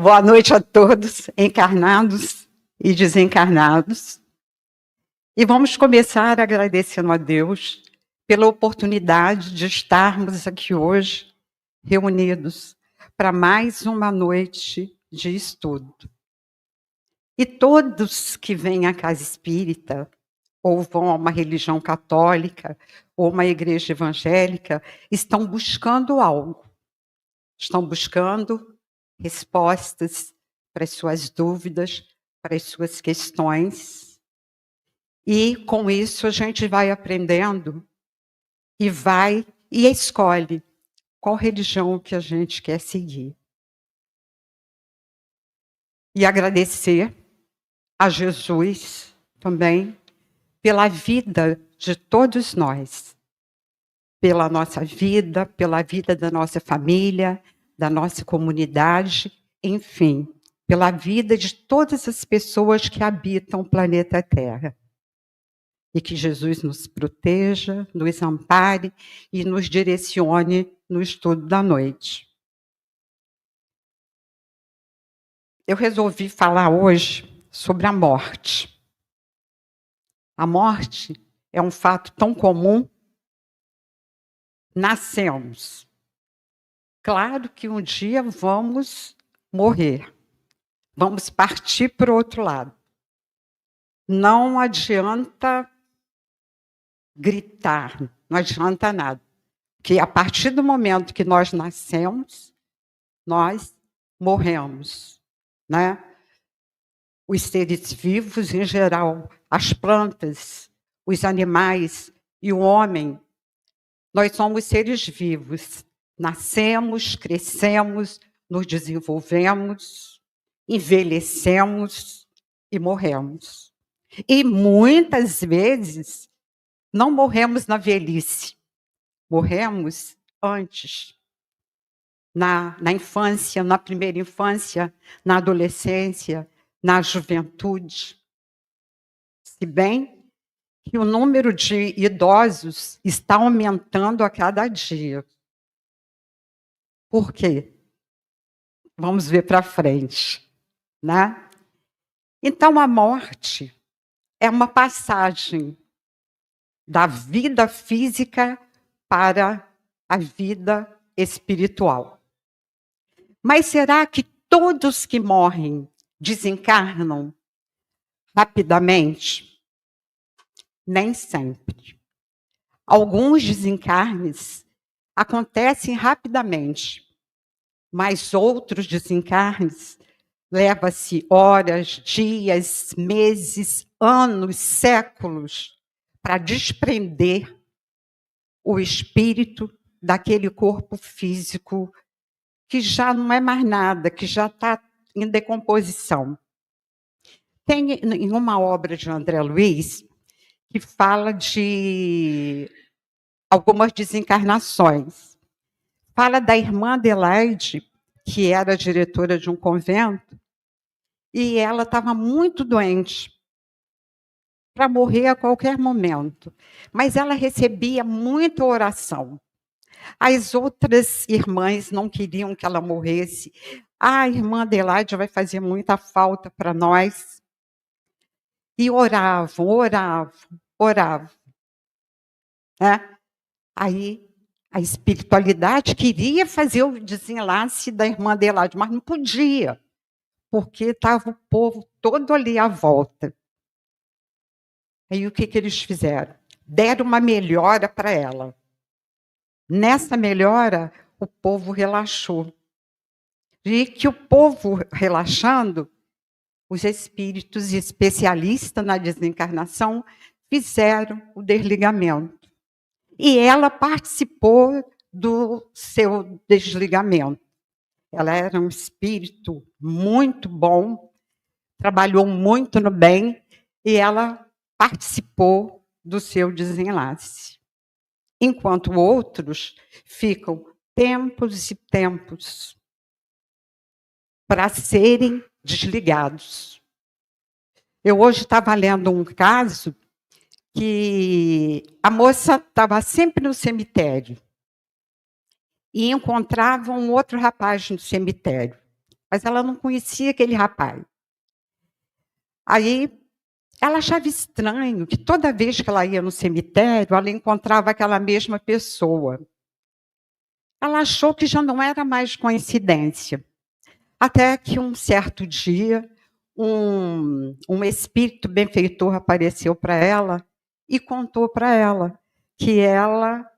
Boa noite a todos, encarnados e desencarnados. E vamos começar agradecendo a Deus pela oportunidade de estarmos aqui hoje, reunidos, para mais uma noite de estudo. E todos que vêm à casa espírita, ou vão a uma religião católica, ou uma igreja evangélica, estão buscando algo. Estão buscando respostas para as suas dúvidas, para as suas questões. E com isso a gente vai aprendendo e escolhe qual religião que a gente quer seguir. E agradecer a Jesus também pela vida de todos nós, pela nossa vida, pela vida da nossa família, da nossa comunidade, enfim, pela vida de todas as pessoas que habitam o planeta Terra. E que Jesus nos proteja, nos ampare e nos direcione no estudo da noite. Eu resolvi falar hoje sobre a morte. A morte é um fato tão comum. Nascemos. Claro que um dia vamos morrer. Vamos partir para o outro lado. Não adianta gritar, não adianta nada. Porque a partir do momento que nós nascemos, nós morremos, né? Os seres vivos, em geral, as plantas, os animais e o homem, nós somos seres vivos. Nascemos, crescemos, nos desenvolvemos, envelhecemos e morremos. E muitas vezes não morremos na velhice, morremos antes, na infância, na primeira infância, na adolescência, na juventude. Se bem que o número de idosos está aumentando a cada dia. Por quê? Vamos ver para frente, né? Então, a morte é uma passagem da vida física para a vida espiritual. Mas será que todos que morrem desencarnam rapidamente? Nem sempre. Alguns desencarnes acontecem rapidamente, mas outros desencarnes leva-se horas, dias, meses, anos, séculos para desprender o espírito daquele corpo físico que já não é mais nada, que já está em decomposição. Tem em uma obra de André Luiz que fala de algumas desencarnações. Fala da irmã Adelaide, que era diretora de um convento, e ela estava muito doente, para morrer a qualquer momento. Mas ela recebia muita oração. As outras irmãs não queriam que ela morresse. A irmã Adelaide vai fazer muita falta para nós. E oravam, oravam, oravam. Né? Aí a espiritualidade queria fazer o desenlace da irmã Adelaide, mas não podia, porque estava o povo todo ali à volta. Aí o que eles fizeram? Deram uma melhora para ela. Nessa melhora, o povo relaxou. E que o povo relaxando, os espíritos especialistas na desencarnação fizeram o desligamento. E ela participou do seu desligamento. Ela era um espírito muito bom, trabalhou muito no bem, e ela participou do seu desenlace. Enquanto outros ficam tempos e tempos para serem desligados. Eu hoje estava lendo um caso que a moça estava sempre no cemitério e encontrava um outro rapaz no cemitério. mas ela não conhecia aquele rapaz. Aí ela achava estranho que toda vez que ela ia no cemitério, ela encontrava aquela mesma pessoa. Ela achou que já não era mais coincidência. Até que um certo dia, um espírito benfeitor apareceu para ela e contou para ela que ela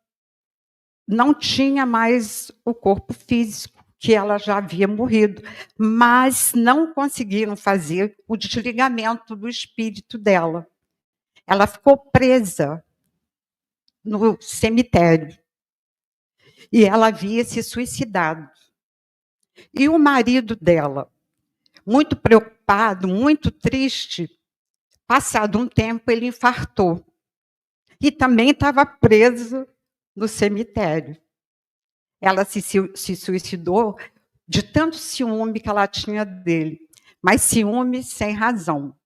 não tinha mais o corpo físico, que ela já havia morrido, mas não conseguiram fazer o desligamento do espírito dela. Ela ficou presa no cemitério e ela havia se suicidado. E o marido dela, muito preocupado, muito triste, passado um tempo ele infartou e também estava preso no cemitério. Ela se suicidou de tanto ciúme que ela tinha dele, mas ciúme sem razão.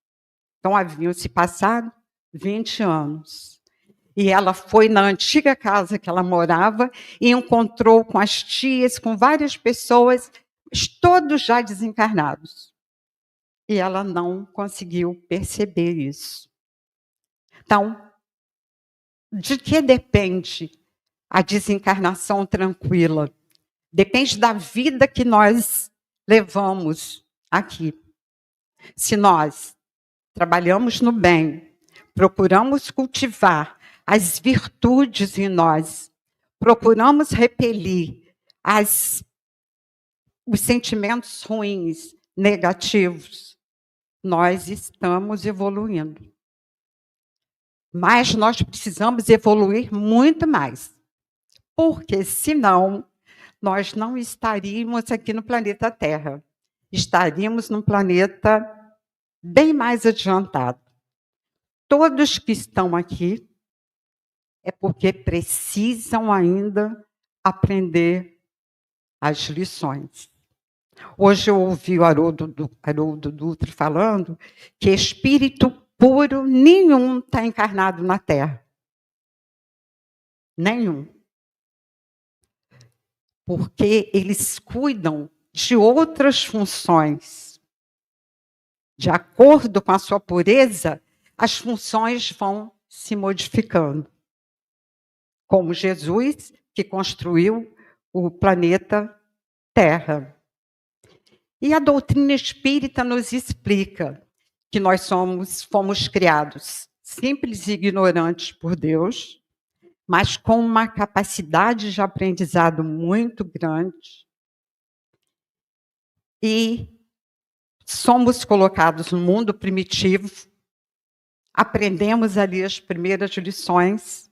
Então, haviam se passado 20 anos. E ela foi na antiga casa que ela morava e encontrou com as tias, com várias pessoas, todos já desencarnados. E ela não conseguiu perceber isso. Então, de que depende a desencarnação tranquila? Depende da vida que nós levamos aqui. Se nós trabalhamos no bem, procuramos cultivar as virtudes em nós, procuramos repelir os sentimentos ruins, negativos, nós estamos evoluindo. Mas nós precisamos evoluir muito mais, porque senão nós não estaríamos aqui no planeta Terra. Estaríamos num planeta bem mais adiantado. Todos que estão aqui é porque precisam ainda aprender as lições. Hoje eu ouvi o Haroldo Dutra falando que espírito puro nenhum está encarnado na Terra. Nenhum. Porque eles cuidam de outras funções. De acordo com a sua pureza, as funções vão se modificando. Como Jesus, que construiu o planeta Terra. E a doutrina espírita nos explica que nós fomos criados simples e ignorantes por Deus, mas com uma capacidade de aprendizado muito grande. E somos colocados no mundo primitivo, aprendemos ali as primeiras lições,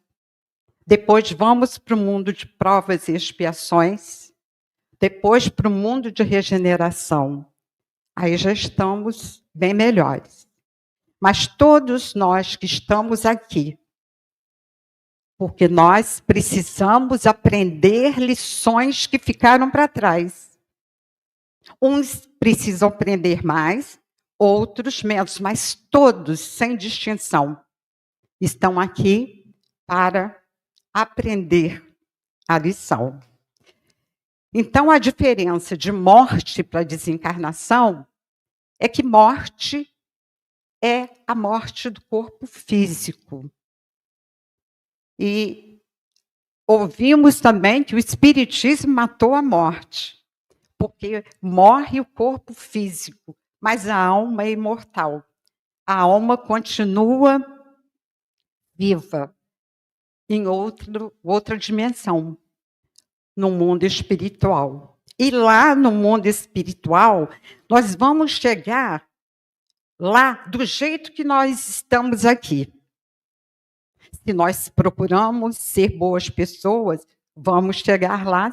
depois vamos para o mundo de provas e expiações, depois para o mundo de regeneração. Aí já estamos bem melhores. Mas todos nós que estamos aqui, porque nós precisamos aprender lições que ficaram para trás. Uns precisam aprender mais, outros menos, mas todos, sem distinção, estão aqui para aprender a lição. Então, a diferença de morte para desencarnação é que morte é a morte do corpo físico. E ouvimos também que o Espiritismo matou a morte, porque morre o corpo físico, mas a alma é imortal. A alma continua viva em outra dimensão, no mundo espiritual. E lá no mundo espiritual, nós vamos chegar lá do jeito que nós estamos aqui. Se nós procuramos ser boas pessoas, vamos chegar lá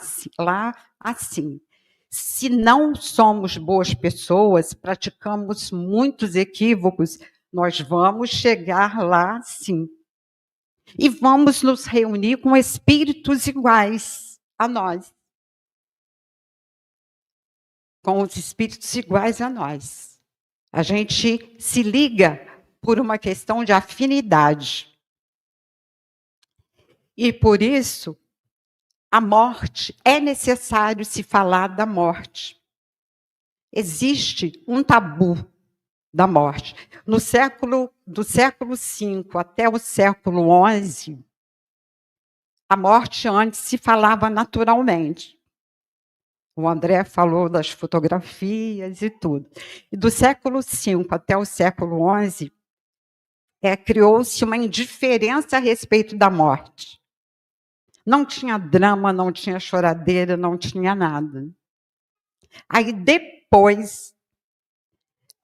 assim. Se não somos boas pessoas, praticamos muitos equívocos, nós vamos chegar lá sim. E vamos nos reunir com espíritos iguais a nós. Com os espíritos iguais a nós. A gente se liga por uma questão de afinidade. E por isso, a morte, é necessário se falar da morte. existe um tabu da morte. Do século V até o século XI, a morte antes se falava naturalmente. O André falou das fotografias e tudo. E do século V até o século XI, criou-se uma indiferença a respeito da morte. Não tinha drama, não tinha choradeira, não tinha nada. Aí depois,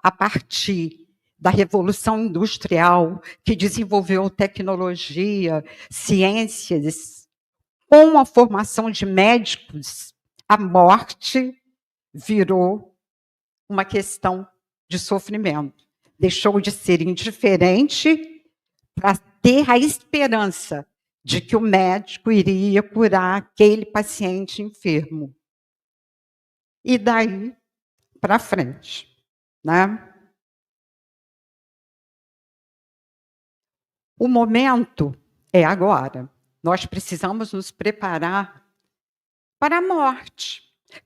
a partir da Revolução Industrial, que desenvolveu tecnologia, ciências, com a formação de médicos, a morte virou uma questão de sofrimento. Deixou de ser indiferente para ter a esperança de que o médico iria curar aquele paciente enfermo. E daí para frente, né? O momento é agora. Nós precisamos nos preparar para a morte.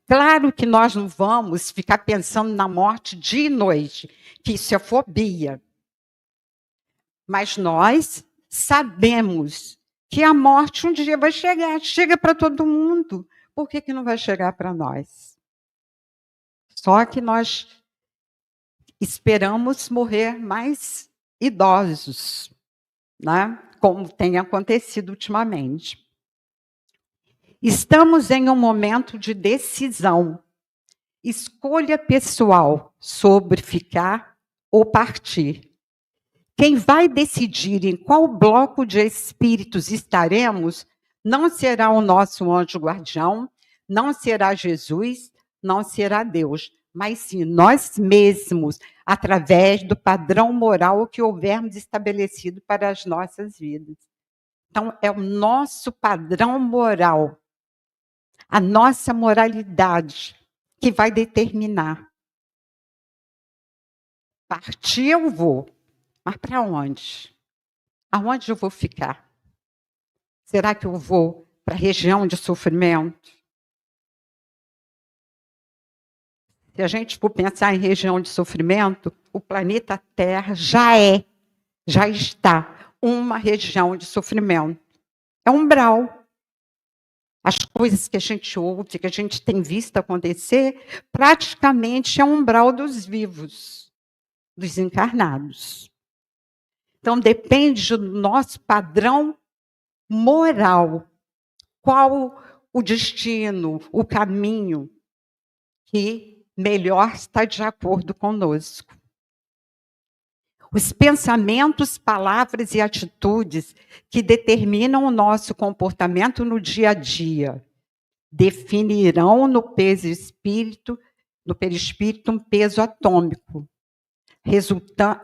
Claro que nós não vamos ficar pensando na morte dia e noite, que isso é fobia. Mas nós sabemos que a morte um dia vai chegar. Chega para todo mundo. Por que não vai chegar para nós? Só que nós esperamos morrer mais idosos, né? Como tem acontecido ultimamente. Estamos em um momento de decisão, escolha pessoal sobre ficar ou partir. Quem vai decidir em qual bloco de espíritos estaremos não será o nosso anjo guardião, não será Jesus, não será Deus, mas sim nós mesmos, através do padrão moral que houvermos estabelecido para as nossas vidas. Então, é o nosso padrão moral, a nossa moralidade, que vai determinar. Partir eu vou, mas para onde? Aonde eu vou ficar? Será que eu vou para a região de sofrimento? Se a gente for pensar em região de sofrimento, o planeta Terra já está uma região de sofrimento. É um umbral. As coisas que a gente ouve, que a gente tem visto acontecer, praticamente é um umbral dos vivos, dos encarnados. Então, depende do nosso padrão moral. Qual o destino, o caminho que melhor está de acordo conosco. Os pensamentos, palavras e atitudes que determinam o nosso comportamento no dia a dia definirão no perispírito um peso atômico,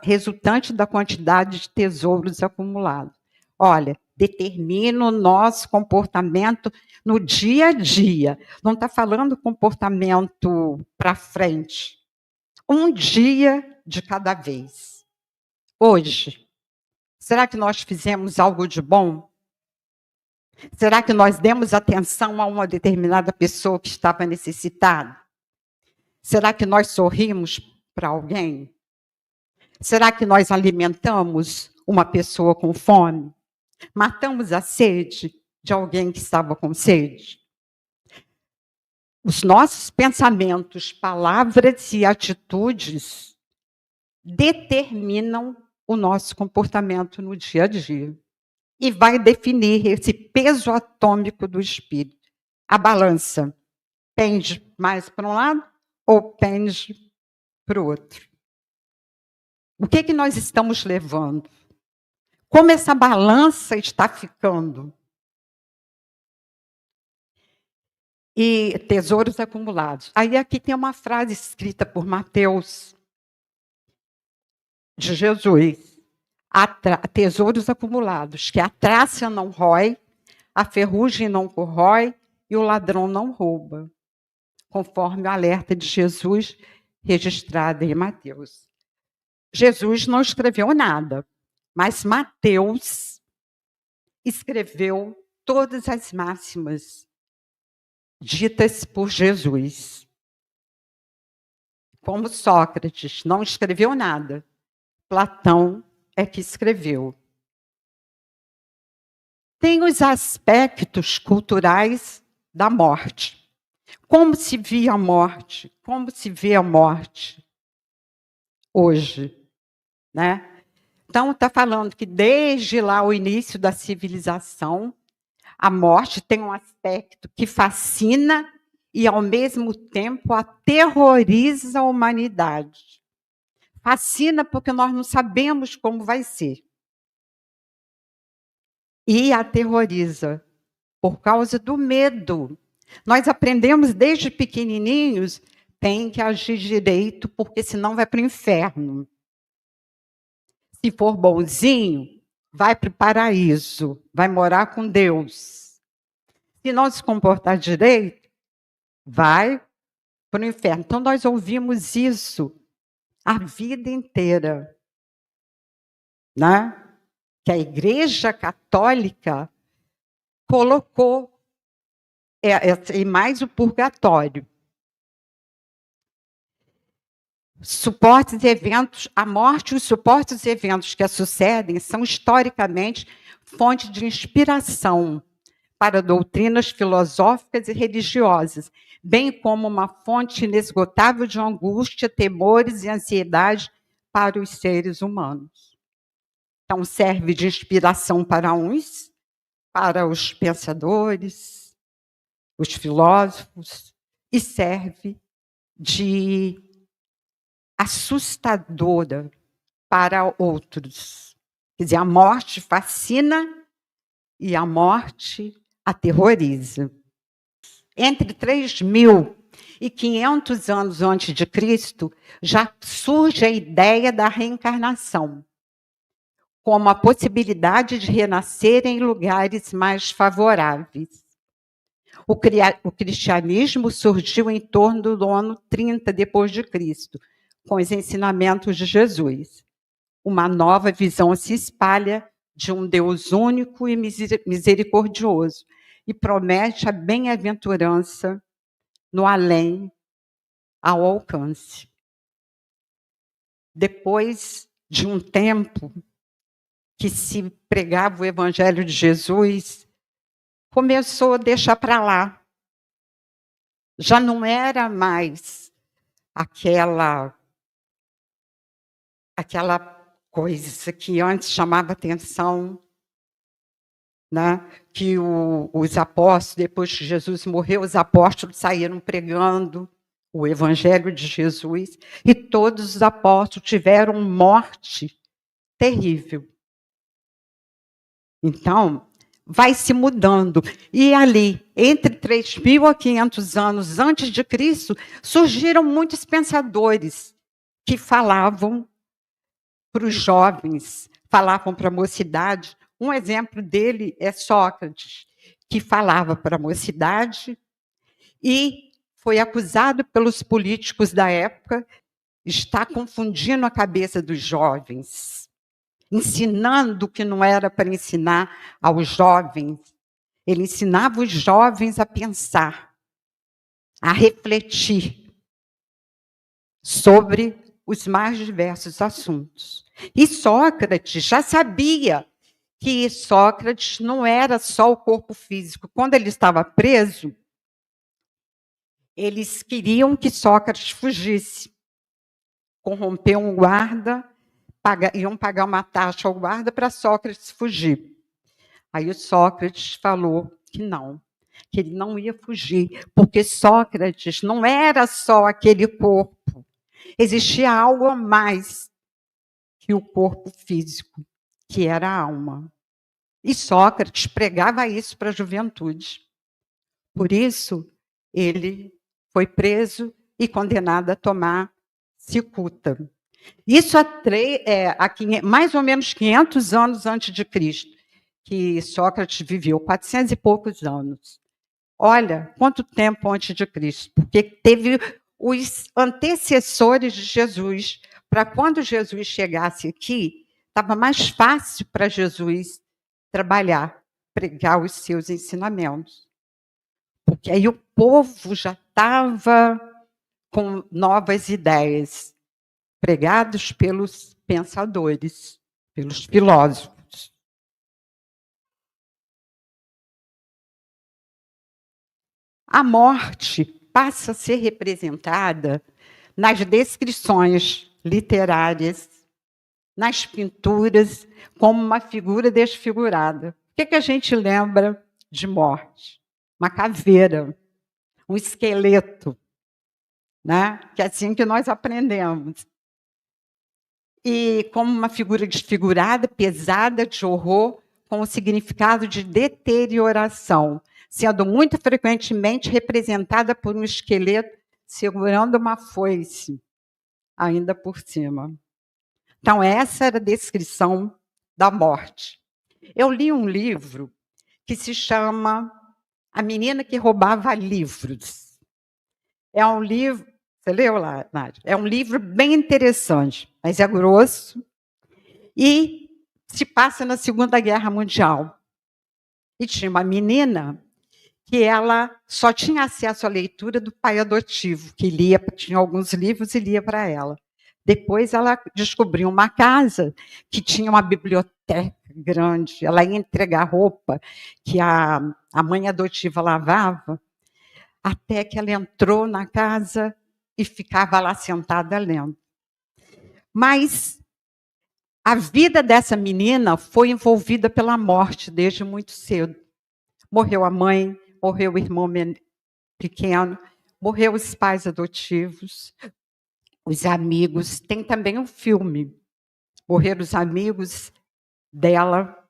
resultante da quantidade de tesouros acumulados. Olha, determina o nosso comportamento no dia a dia. Não está falando comportamento para frente. Um dia de cada vez. Hoje, será que nós fizemos algo de bom? Será que nós demos atenção a uma determinada pessoa que estava necessitada? Será que nós sorrimos para alguém? Será que nós alimentamos uma pessoa com fome? Matamos a sede de alguém que estava com sede? Os nossos pensamentos, palavras e atitudes determinam o nosso comportamento no dia a dia. E vai definir esse peso atômico do espírito. A balança pende mais para um lado ou pende para o outro? O que nós estamos levando? Como essa balança está ficando? E tesouros acumulados. Aí aqui tem uma frase escrita por Mateus, de Jesus. Tesouros acumulados, que a traça não rói, a ferrugem não corrói e o ladrão não rouba. Conforme o alerta de Jesus, registrado em Mateus. Jesus não escreveu nada, mas Mateus escreveu todas as máximas ditas por Jesus. como Sócrates não escreveu nada, Platão é que escreveu. Tem os aspectos culturais da morte. Como se via a morte? Como se vê a morte hoje, né? Então, está falando que desde lá o início da civilização, a morte tem um aspecto que fascina e, ao mesmo tempo, aterroriza a humanidade. Fascina porque nós não sabemos como vai ser. E aterroriza por causa do medo. Nós aprendemos desde pequenininhos, tem que agir direito, porque senão vai para o inferno. Se for bonzinho, vai para o paraíso, vai morar com Deus. Se não se comportar direito, vai para o inferno. Então, nós ouvimos isso a vida inteira, né? Que a Igreja Católica colocou, e mais o purgatório. Suportes e eventos, a morte e os suportes e eventos que a sucedem são historicamente fonte de inspiração para doutrinas filosóficas e religiosas, bem como uma fonte inesgotável de angústia, temores e ansiedade para os seres humanos. Então, serve de inspiração para uns, para os pensadores, os filósofos, e serve de assustadora para outros. Quer dizer, a morte fascina e a morte aterroriza. Entre 3.500 anos antes de Cristo, já surge a ideia da reencarnação, como a possibilidade de renascer em lugares mais favoráveis. O cristianismo surgiu em torno do ano 30 depois de Cristo, com os ensinamentos de Jesus. Uma nova visão se espalha de um Deus único e misericordioso e promete a bem-aventurança no além, ao alcance. Depois de um tempo que se pregava o Evangelho de Jesus, começou a deixar para lá. Já não era mais aquela coisa que antes chamava atenção, né? Que os apóstolos, depois que Jesus morreu, os apóstolos saíram pregando o Evangelho de Jesus, e todos os apóstolos tiveram morte terrível. Então, vai se mudando. E ali, entre 3.500 anos antes de Cristo, surgiram muitos pensadores que falavam para os jovens, falavam para a mocidade. Um exemplo dele é Sócrates, que falava para a mocidade e foi acusado pelos políticos da época de estar confundindo a cabeça dos jovens, ensinando o que não era para ensinar aos jovens. Ele ensinava os jovens a pensar, a refletir sobre os mais diversos assuntos. E Sócrates já sabia que Sócrates não era só o corpo físico. Quando ele estava preso, eles queriam que Sócrates fugisse. Corrompeu um guarda, iam pagar uma taxa ao guarda para Sócrates fugir. Aí o Sócrates falou que ele não ia fugir, porque Sócrates não era só aquele corpo. Existia algo a mais que o corpo físico, que era a alma. E Sócrates pregava isso para a juventude. Por isso, ele foi preso e condenado a tomar cicuta. Isso mais ou menos 500 anos antes de Cristo, que Sócrates viveu, 400 e poucos anos. Olha, quanto tempo antes de Cristo, porque teve os antecessores de Jesus. Para quando Jesus chegasse aqui, estava mais fácil para Jesus trabalhar, pregar os seus ensinamentos. Porque aí o povo já estava com novas ideias, pregados pelos pensadores, pelos filósofos. A morte passa a ser representada nas descrições literárias, nas pinturas, como uma figura desfigurada. O que a gente lembra de morte? Uma caveira, um esqueleto, né? Que é assim que nós aprendemos. E como uma figura desfigurada, pesada, de horror, com o significado de deterioração, sendo muito frequentemente representada por um esqueleto segurando uma foice, ainda por cima. Então, essa era a descrição da morte. Eu li um livro que se chama A Menina que Roubava Livros. É um livro... Você leu lá, Nádia? É um livro bem interessante, mas é grosso, e se passa na Segunda Guerra Mundial. E tinha uma menina que ela só tinha acesso à leitura do pai adotivo, que lia, tinha alguns livros e lia para ela. Depois ela descobriu uma casa que tinha uma biblioteca grande, ela ia entregar roupa que a mãe adotiva lavava, até que ela entrou na casa e ficava lá sentada lendo. Mas a vida dessa menina foi envolvida pela morte desde muito cedo. Morreu a mãe, morreu o irmão pequeno, morreu os pais adotivos, os amigos. Tem também um filme, morreram os amigos dela.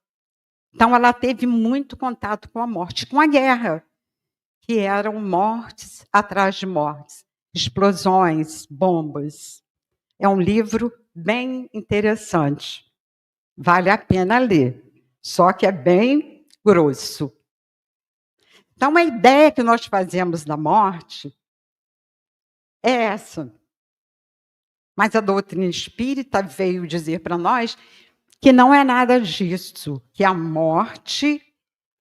Então, ela teve muito contato com a morte, com a guerra, que eram mortes atrás de mortes, explosões, bombas. É um livro bem interessante. Vale a pena ler, só que é bem grosso. Então, a ideia que nós fazemos da morte é essa. Mas a doutrina espírita veio dizer para nós que não é nada disso, que a morte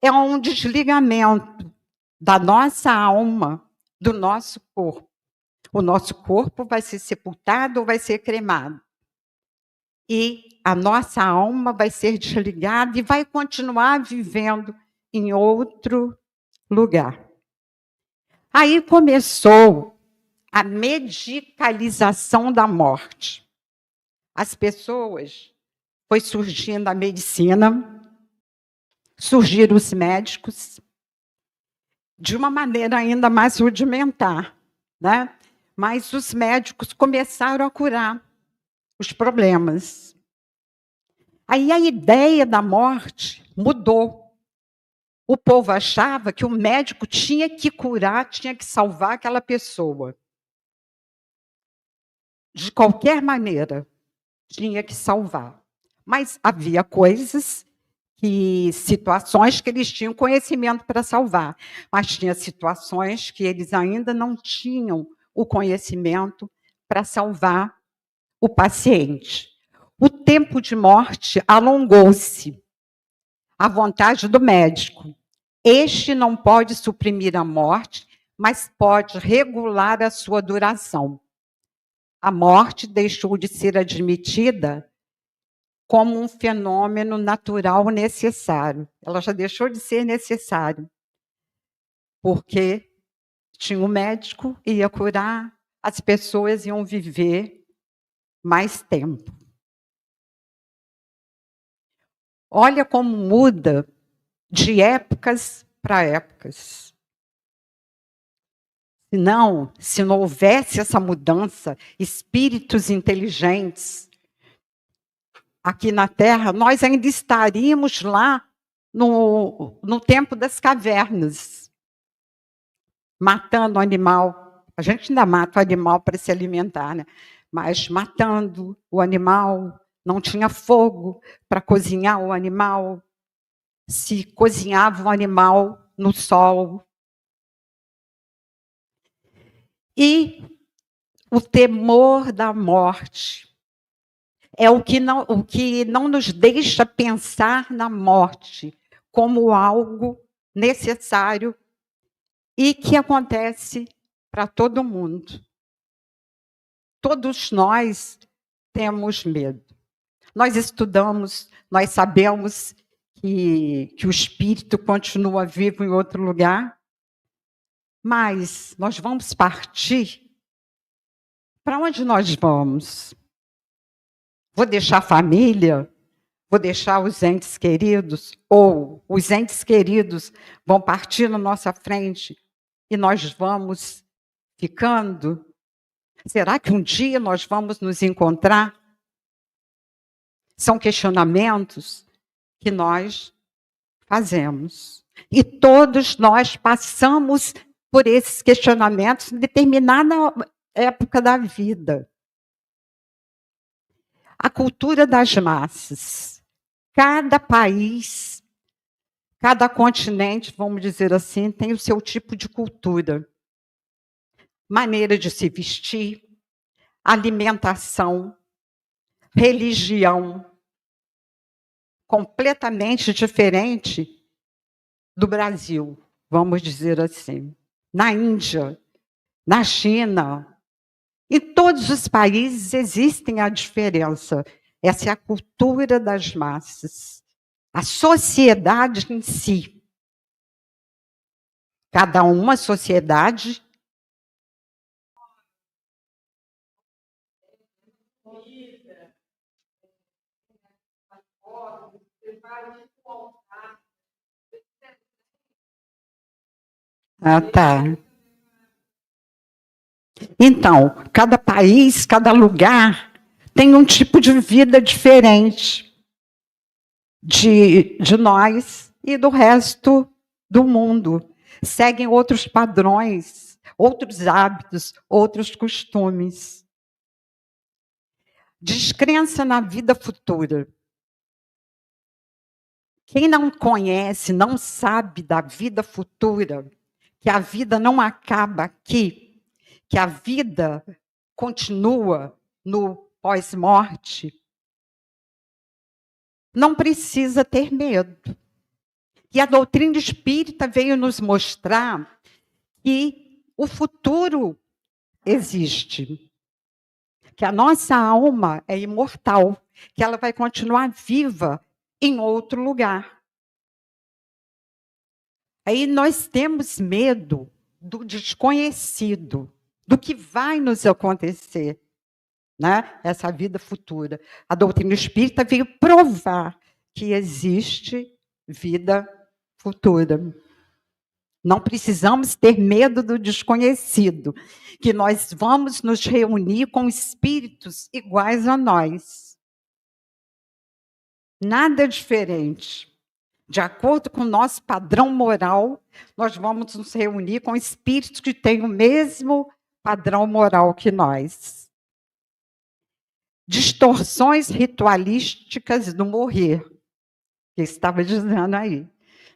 é um desligamento da nossa alma, do nosso corpo. O nosso corpo vai ser sepultado ou vai ser cremado. E a nossa alma vai ser desligada e vai continuar vivendo em outro lugar. Aí começou a medicalização da morte. As pessoas, foi surgindo a medicina, surgiram os médicos, de uma maneira ainda mais rudimentar, né? Mas os médicos começaram a curar os problemas. Aí a ideia da morte mudou. O povo achava que o médico tinha que curar, tinha que salvar aquela pessoa. De qualquer maneira, tinha que salvar. Mas havia coisas, situações que eles tinham conhecimento para salvar, mas tinha situações que eles ainda não tinham o conhecimento para salvar o paciente. O tempo de morte alongou-se. À vontade do médico. Este não pode suprimir a morte, mas pode regular a sua duração. A morte deixou de ser admitida como um fenômeno natural necessário. Ela já deixou de ser necessária, porque tinha um médico, ia curar, as pessoas iam viver mais tempo. Olha como muda de épocas para épocas. Se não houvesse essa mudança, espíritos inteligentes aqui na Terra, nós ainda estaríamos lá no tempo das cavernas, matando o animal. A gente ainda mata o animal para se alimentar, né? Mas matando o animal, não tinha fogo para cozinhar o animal, se cozinhava o animal no sol. E o temor da morte é o que não nos deixa pensar na morte como algo necessário e que acontece para todo mundo. Todos nós temos medo. Nós estudamos, nós sabemos que o espírito continua vivo em outro lugar, mas nós vamos partir. Para onde nós vamos? Vou deixar a família? Vou deixar os entes queridos? Ou os entes queridos vão partir na nossa frente e nós vamos ficando? Será que um dia nós vamos nos encontrar? São questionamentos que nós fazemos. E todos nós passamos por esses questionamentos em determinada época da vida. A cultura das massas. Cada país, cada continente, vamos dizer assim, tem o seu tipo de cultura. Maneira de se vestir, alimentação, religião, completamente diferente do Brasil, vamos dizer assim. Na Índia, na China, em todos os países existem a diferença. Essa é a cultura das massas. A sociedade em si. Cada uma sociedade tá. Então, cada país, cada lugar tem um tipo de vida diferente de nós e do resto do mundo. Seguem outros padrões, outros hábitos, outros costumes. Descrença na vida futura. Quem não conhece, não sabe da vida futura, que a vida não acaba aqui, que a vida continua no pós-morte, não precisa ter medo. E a doutrina espírita veio nos mostrar que o futuro existe, que a nossa alma é imortal, que ela vai continuar viva em outro lugar. Aí nós temos medo do desconhecido, do que vai nos acontecer, né? Essa vida futura. A doutrina espírita veio provar que existe vida futura. Não precisamos ter medo do desconhecido, que nós vamos nos reunir com espíritos iguais a nós. Nada diferente. De acordo com o nosso padrão moral, nós vamos nos reunir com espíritos que têm o mesmo padrão moral que nós. Distorções ritualísticas do morrer, que estava dizendo aí,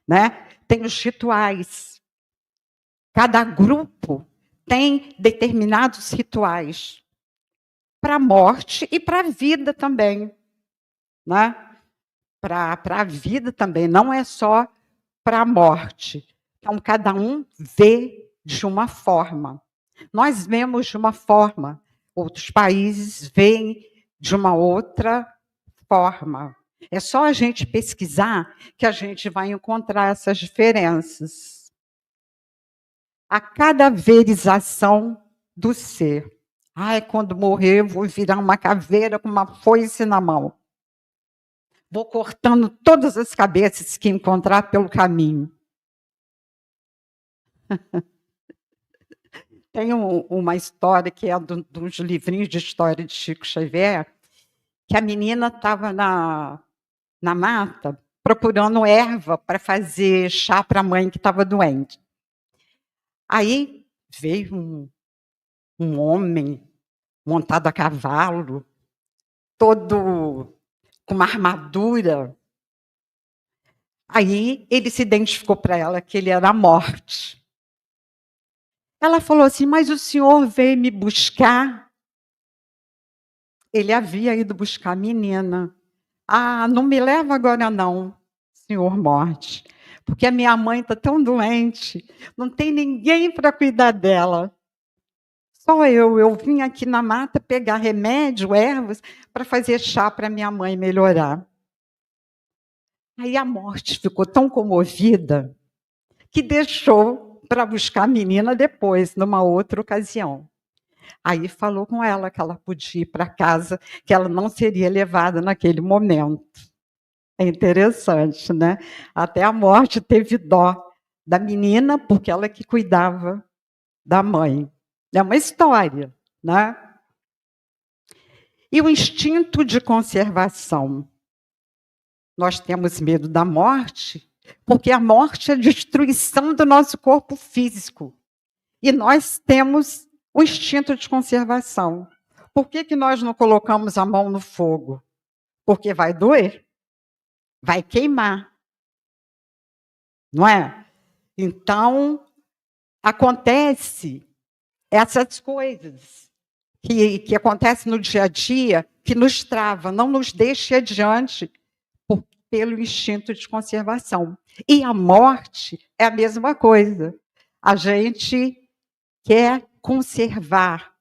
né? Tem os rituais. Cada grupo tem determinados rituais para a morte e para a vida também, né? Para a vida também, não é só para a morte. Então, cada um vê de uma forma. Nós vemos de uma forma, outros países veem de uma outra forma. É só a gente pesquisar que a gente vai encontrar essas diferenças. A cadaverização do ser. Ai, quando morrer, eu vou virar uma caveira com uma foice na mão. Vou cortando todas as cabeças que encontrar pelo caminho. Tem uma história que é dos livrinhos de história de Chico Xavier, que a menina estava na mata procurando erva para fazer chá para a mãe que estava doente. Aí veio um homem montado a cavalo, todo com uma armadura. Aí ele se identificou para ela que ele era a morte. Ela falou assim, mas o senhor veio me buscar? Ele havia ido buscar a menina. Ah, não me leva agora não, senhor morte, porque a minha mãe está tão doente, não tem ninguém para cuidar dela. Só eu vim aqui na mata pegar remédio, ervas, para fazer chá para minha mãe melhorar. Aí a morte ficou tão comovida que deixou para buscar a menina depois, numa outra ocasião. Aí falou com ela que ela podia ir para casa, que ela não seria levada naquele momento. É interessante, né? Até a morte teve dó da menina, porque ela que cuidava da mãe. É uma história, né? E o instinto de conservação. Nós temos medo da morte, porque a morte é a destruição do nosso corpo físico. E nós temos o instinto de conservação. Por que nós não colocamos a mão no fogo? Porque vai doer, vai queimar, não é? Então, acontece essas coisas que acontecem no dia a dia, que nos trava, não nos deixa adiante pelo instinto de conservação. E a morte é a mesma coisa. A gente quer conservar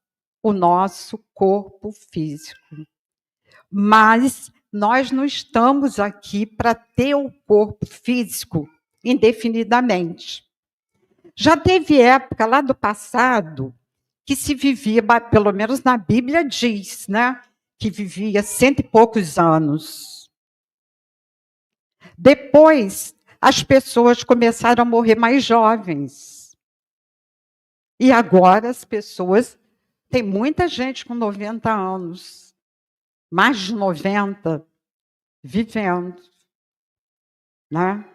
o nosso corpo físico. Mas nós não estamos aqui para ter o corpo físico indefinidamente. Já teve época lá do passado que se vivia, pelo menos na Bíblia diz, né, que vivia 100 e poucos anos. Depois, as pessoas começaram a morrer mais jovens. E agora as pessoas... Tem muita gente com 90 anos, mais de 90, vivendo, né?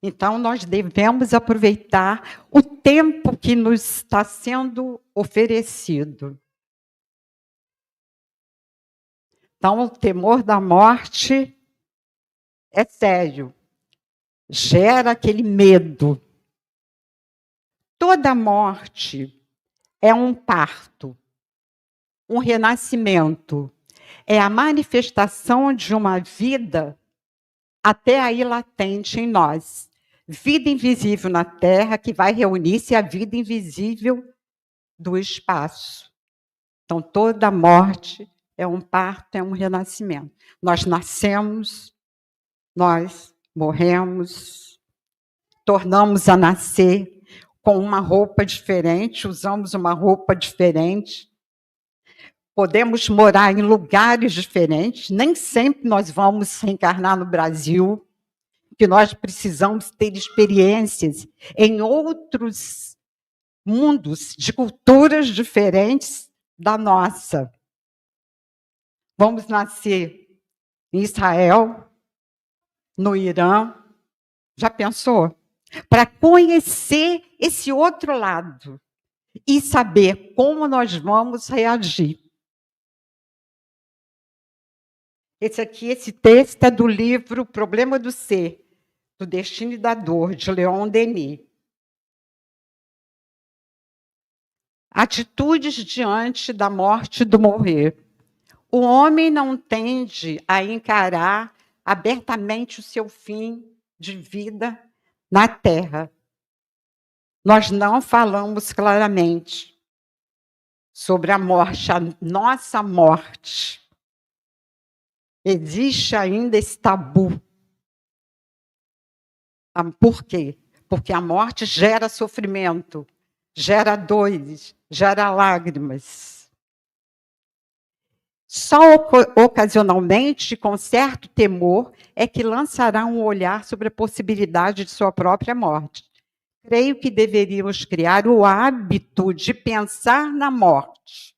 Então, nós devemos aproveitar o tempo que nos está sendo oferecido. Então, o temor da morte é sério, gera aquele medo. Toda morte é um parto, um renascimento. É a manifestação de uma vida até aí latente em nós. Vida invisível na Terra que vai reunir-se à vida invisível do espaço. Então, toda morte é um parto, é um renascimento. Nós nascemos, nós morremos, tornamos a nascer com uma roupa diferente, usamos uma roupa diferente, podemos morar em lugares diferentes, nem sempre nós vamos reencarnar no Brasil, que nós precisamos ter experiências em outros mundos, de culturas diferentes da nossa. Vamos nascer em Israel, no Irã, já pensou? Para conhecer esse outro lado e saber como nós vamos reagir. Esse texto é do livro Problema do Ser, do Destino e da Dor, de Leon Denis. Atitudes diante da morte e do morrer. O homem não tende a encarar abertamente o seu fim de vida na Terra. Nós não falamos claramente sobre a morte, a nossa morte. Existe ainda esse tabu. Por quê? Porque a morte gera sofrimento, gera dores, gera lágrimas. Só ocasionalmente, com certo temor, é que lançará um olhar sobre a possibilidade de sua própria morte. Creio que deveríamos criar o hábito de pensar na morte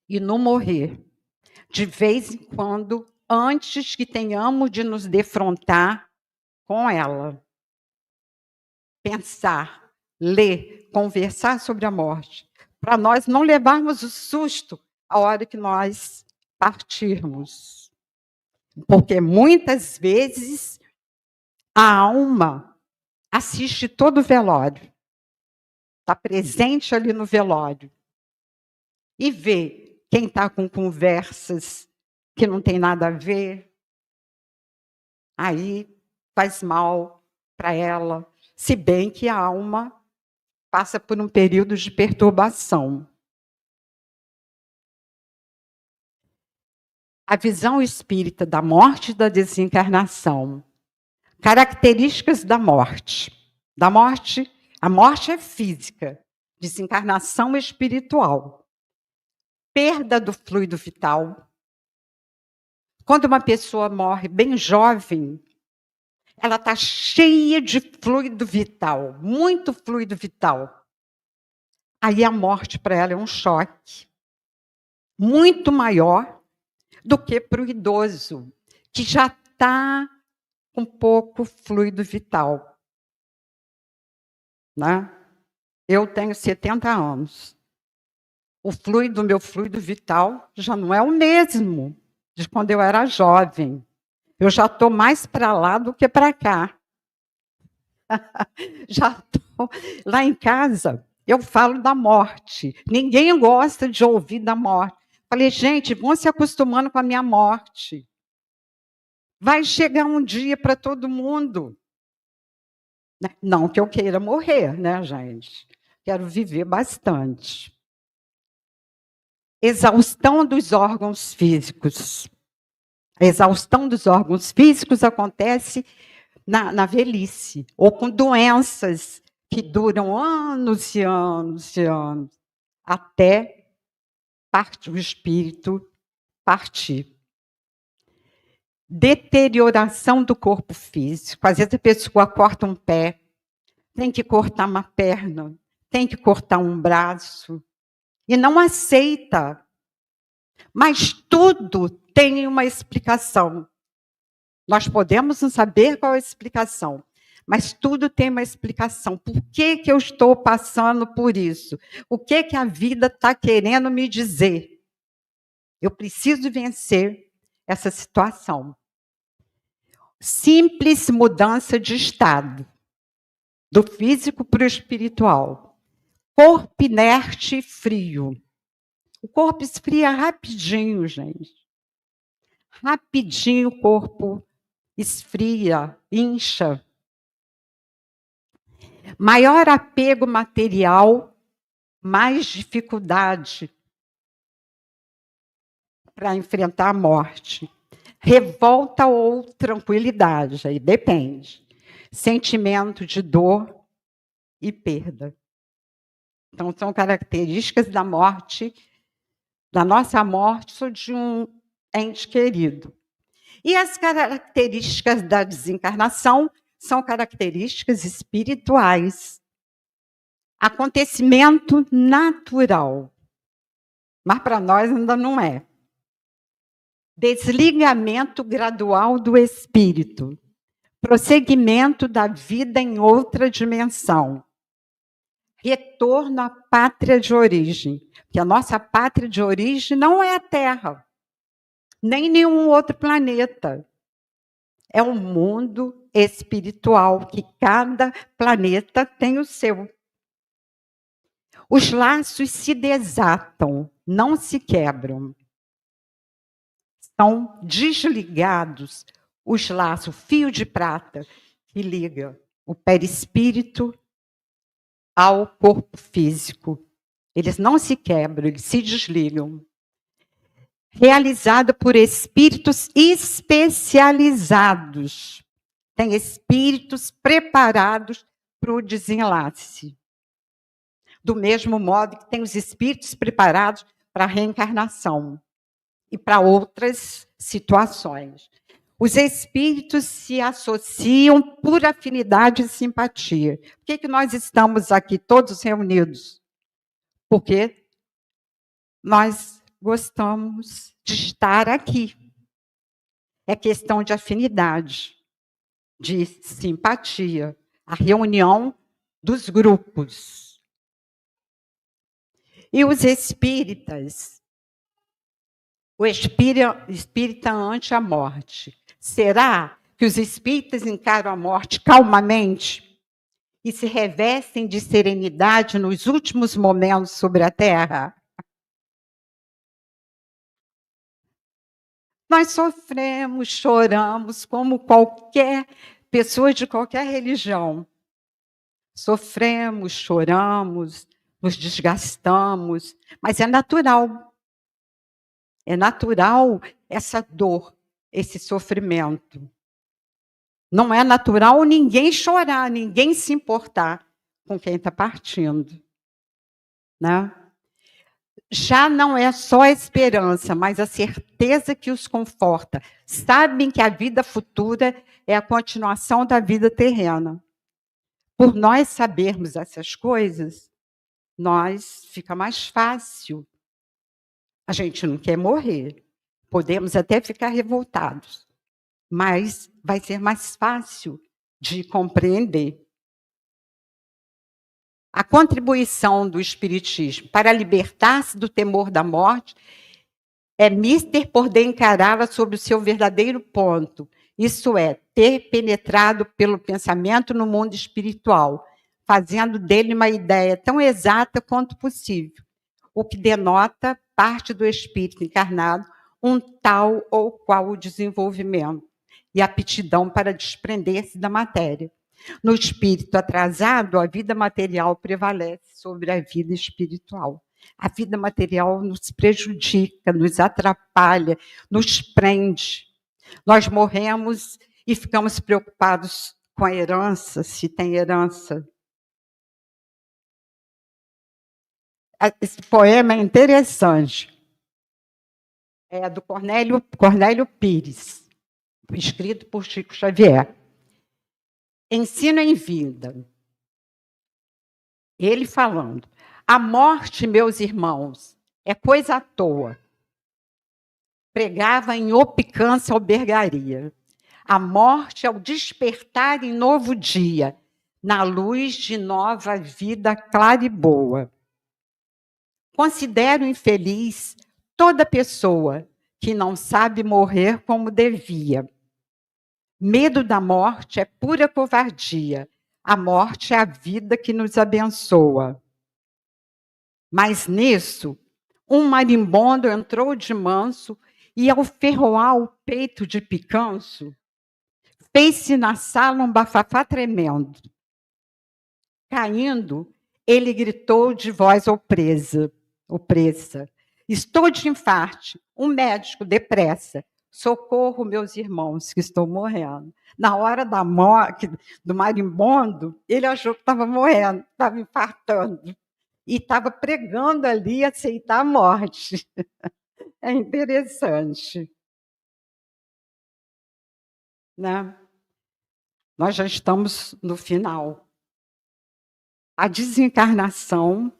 e no morrer, de vez em quando, antes que tenhamos de nos defrontar com ela. Pensar, ler, conversar sobre a morte, para nós não levarmos o susto a hora que nós partirmos. Porque muitas vezes a alma assiste todo o velório, está presente ali no velório, e vê quem está com conversas que não tem nada a ver, aí faz mal para ela, se bem que a alma passa por um período de perturbação. A visão espírita da morte e da desencarnação. Características da morte. A morte é física, desencarnação é espiritual. Perda do fluido vital. Quando uma pessoa morre bem jovem, ela está cheia de fluido vital, muito fluido vital. Aí a morte para ela é um choque muito maior do que para o idoso, que já está com pouco fluido vital. Né? Eu tenho 70 anos. Meu fluido vital já não é o mesmo de quando eu era jovem. Eu já estou mais para lá do que para cá. Já estou lá em casa. Eu falo da morte. Ninguém gosta de ouvir da morte. Falei, gente, vão se acostumando com a minha morte. Vai chegar um dia para todo mundo. Não que eu queira morrer, né, gente? Quero viver bastante. Exaustão dos órgãos físicos. A exaustão dos órgãos físicos acontece na velhice, ou com doenças que duram anos e anos e anos, até o espírito partir. Deterioração do corpo físico. Às vezes a pessoa corta um pé, tem que cortar uma perna, tem que cortar um braço, e não aceita. Mas tudo tem uma explicação. Nós podemos não saber qual é a explicação, mas tudo tem uma explicação. Por que eu estou passando por isso? O que a vida está querendo me dizer? Eu preciso vencer essa situação. Simples mudança de estado, do físico para o espiritual. Corpo inerte e frio. O corpo esfria rapidinho, gente. Rapidinho o corpo esfria, incha. Maior apego material, mais dificuldade para enfrentar a morte. Revolta ou tranquilidade, aí depende. Sentimento de dor e perda. Então, são características da morte, da nossa morte ou de um ente querido. E as características da desencarnação são características espirituais. Acontecimento natural. Mas para nós ainda não é. Desligamento gradual do espírito. Prosseguimento da vida em outra dimensão. Retorno à pátria de origem. Porque a nossa pátria de origem não é a Terra, nem nenhum outro planeta. É um mundo espiritual, que cada planeta tem o seu. Os laços se desatam, não se quebram. São desligados os laços, o fio de prata que liga o perispírito ao corpo físico. Eles não se quebram, eles se desligam. Realizado por espíritos especializados. Tem espíritos preparados para o desenlace. Do mesmo modo que tem os espíritos preparados para a reencarnação e para outras situações. Os espíritos se associam por afinidade e simpatia. Por que nós estamos aqui todos reunidos? Porque nós gostamos de estar aqui. É questão de afinidade, de simpatia, a reunião dos grupos. E os espíritas, o espírita ante a morte. Será que os espíritas encaram a morte calmamente e se revestem de serenidade nos últimos momentos sobre a Terra? Nós sofremos, choramos, como qualquer pessoa de qualquer religião. Sofremos, choramos, nos desgastamos, mas é natural. É natural essa dor, esse sofrimento. Não é natural ninguém chorar, ninguém se importar com quem está partindo, né? Já não é só a esperança, mas a certeza que os conforta. Sabem que a vida futura é a continuação da vida terrena. Por nós sabermos essas coisas, fica mais fácil. A gente não quer morrer. Podemos até ficar revoltados, mas vai ser mais fácil de compreender. A contribuição do Espiritismo para libertar-se do temor da morte é mister poder encará-la sob o seu verdadeiro ponto, isso é, ter penetrado pelo pensamento no mundo espiritual, fazendo dele uma ideia tão exata quanto possível, o que denota parte do espírito encarnado um tal ou qual desenvolvimento e aptidão para desprender-se da matéria. No espírito atrasado, a vida material prevalece sobre a vida espiritual. A vida material nos prejudica, nos atrapalha, nos prende. Nós morremos e ficamos preocupados com a herança, se tem herança. Esse poema é interessante. É do Cornélio Pires, escrito por Chico Xavier. Ensino em vida. Ele falando: a morte, meus irmãos, é coisa à toa. Pregava em opicância albergaria. A morte é o despertar em novo dia, na luz de nova vida clara e boa. Considero infeliz toda pessoa que não sabe morrer como devia. Medo da morte é pura covardia. A morte é a vida que nos abençoa. Mas nisso, um marimbondo entrou de manso e, ao ferroar o peito de picanço, fez-se na sala um bafafá tremendo. Caindo, ele gritou de voz opressa: estou de infarte, um médico, depressa. Socorro, meus irmãos, que estou morrendo. Na hora da morte do marimbondo, ele achou que estava morrendo, estava infartando. E estava pregando ali aceitar a morte. É interessante. Né? Nós já estamos no final. A desencarnação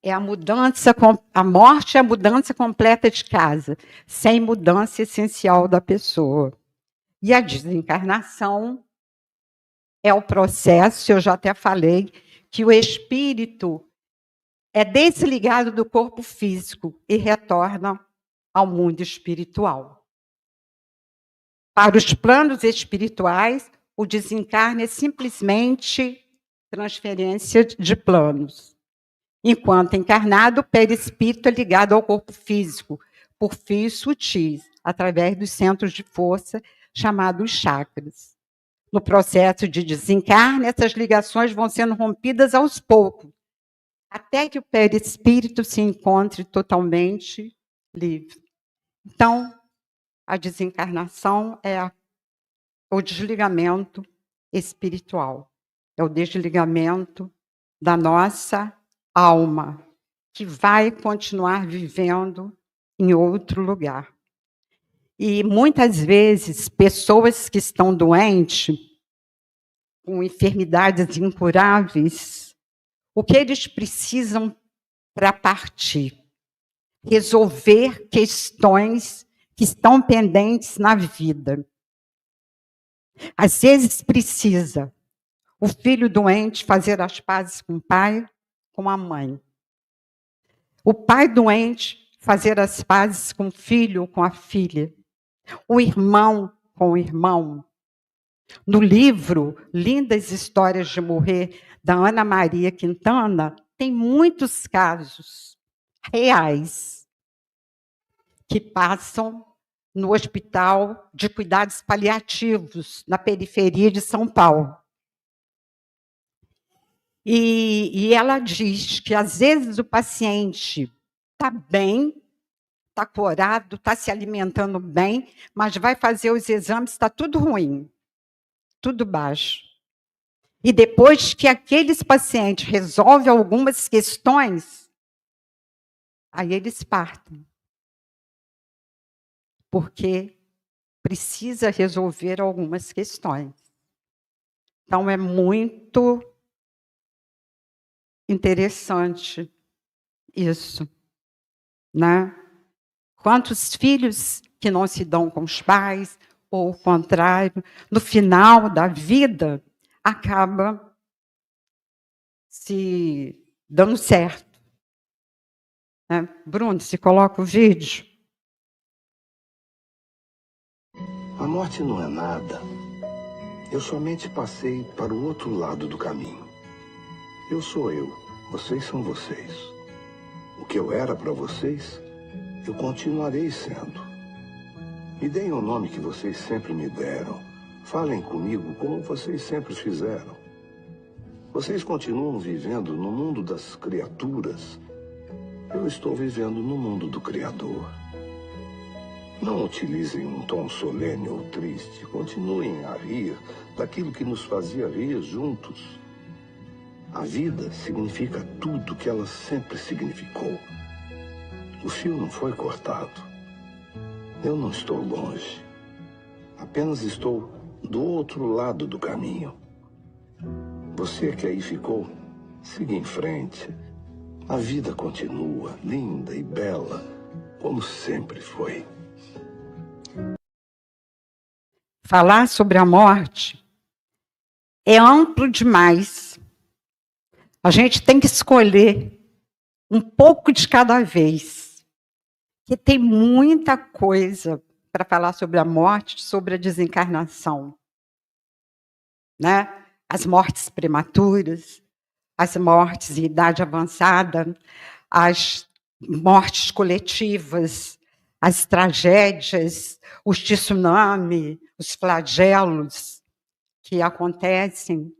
é a mudança, a morte é a mudança completa de casa, sem mudança essencial da pessoa. E a desencarnação é o processo, eu já até falei, que o espírito é desligado do corpo físico e retorna ao mundo espiritual. Para os planos espirituais, o desencarne é simplesmente transferência de planos. Enquanto encarnado, o perispírito é ligado ao corpo físico, por fios sutis, através dos centros de força, chamados chakras. No processo de desencarne, essas ligações vão sendo rompidas aos poucos, até que o perispírito se encontre totalmente livre. Então, a desencarnação é o desligamento espiritual, é o desligamento da nossa alma, que vai continuar vivendo em outro lugar. E muitas vezes, pessoas que estão doentes, com enfermidades incuráveis, o que eles precisam para partir? Resolver questões que estão pendentes na vida. Às vezes precisa o filho doente fazer as pazes com o pai, com a mãe. O pai doente fazer as pazes com o filho ou com a filha. O irmão com o irmão. No livro Lindas Histórias de Morrer, da Ana Maria Quintana, tem muitos casos reais que passam no Hospital de Cuidados Paliativos, na periferia de São Paulo. E ela diz que, às vezes, o paciente está bem, está corado, está se alimentando bem, mas vai fazer os exames, está tudo ruim, tudo baixo. E depois que aqueles pacientes resolvem algumas questões, aí eles partem. Porque precisa resolver algumas questões. Então, é muito interessante isso, né? Quantos filhos que não se dão com os pais, ou o contrário, no final da vida, acaba se dando certo. Né? Bruno, se coloca o vídeo. A morte não é nada. Eu somente passei para o outro lado do caminho. Eu sou eu, vocês são vocês. O que eu era para vocês, eu continuarei sendo. Me deem o nome que vocês sempre me deram. Falem comigo como vocês sempre fizeram. Vocês continuam vivendo no mundo das criaturas. Eu estou vivendo no mundo do Criador. Não utilizem um tom solene ou triste. Continuem a rir daquilo que nos fazia rir juntos. A vida significa tudo que ela sempre significou. O fio não foi cortado. Eu não estou longe. Apenas estou do outro lado do caminho. Você que aí ficou, siga em frente. A vida continua, linda e bela, como sempre foi. Falar sobre a morte é amplo demais. A gente tem que escolher um pouco de cada vez. Porque tem muita coisa para falar sobre a morte, sobre a desencarnação. Né? As mortes prematuras, as mortes em idade avançada, as mortes coletivas, as tragédias, os tsunamis, os flagelos que acontecem.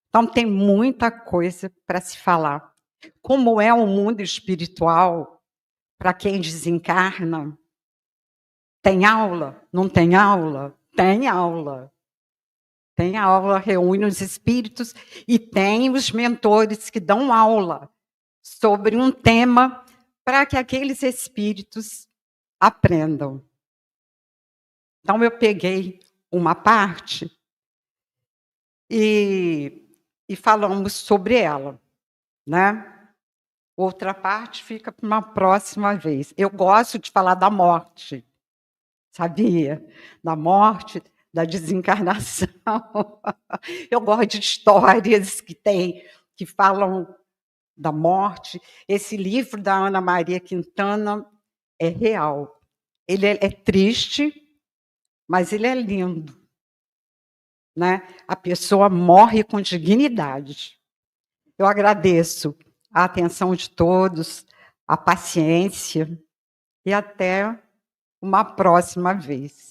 Então, tem muita coisa para se falar. Como é o mundo espiritual para quem desencarna? Tem aula? Não tem aula? Tem aula. Tem aula, reúne os espíritos e tem os mentores que dão aula sobre um tema para que aqueles espíritos aprendam. Então, eu peguei uma parte e falamos sobre ela, né? Outra parte fica para uma próxima vez. Eu gosto de falar da morte, sabia? Da morte, da desencarnação. Eu gosto de histórias que falam da morte. Esse livro da Ana Maria Quintana é real. Ele é triste, mas ele é lindo. Né? A pessoa morre com dignidade. Eu agradeço a atenção de todos, a paciência, e até uma próxima vez.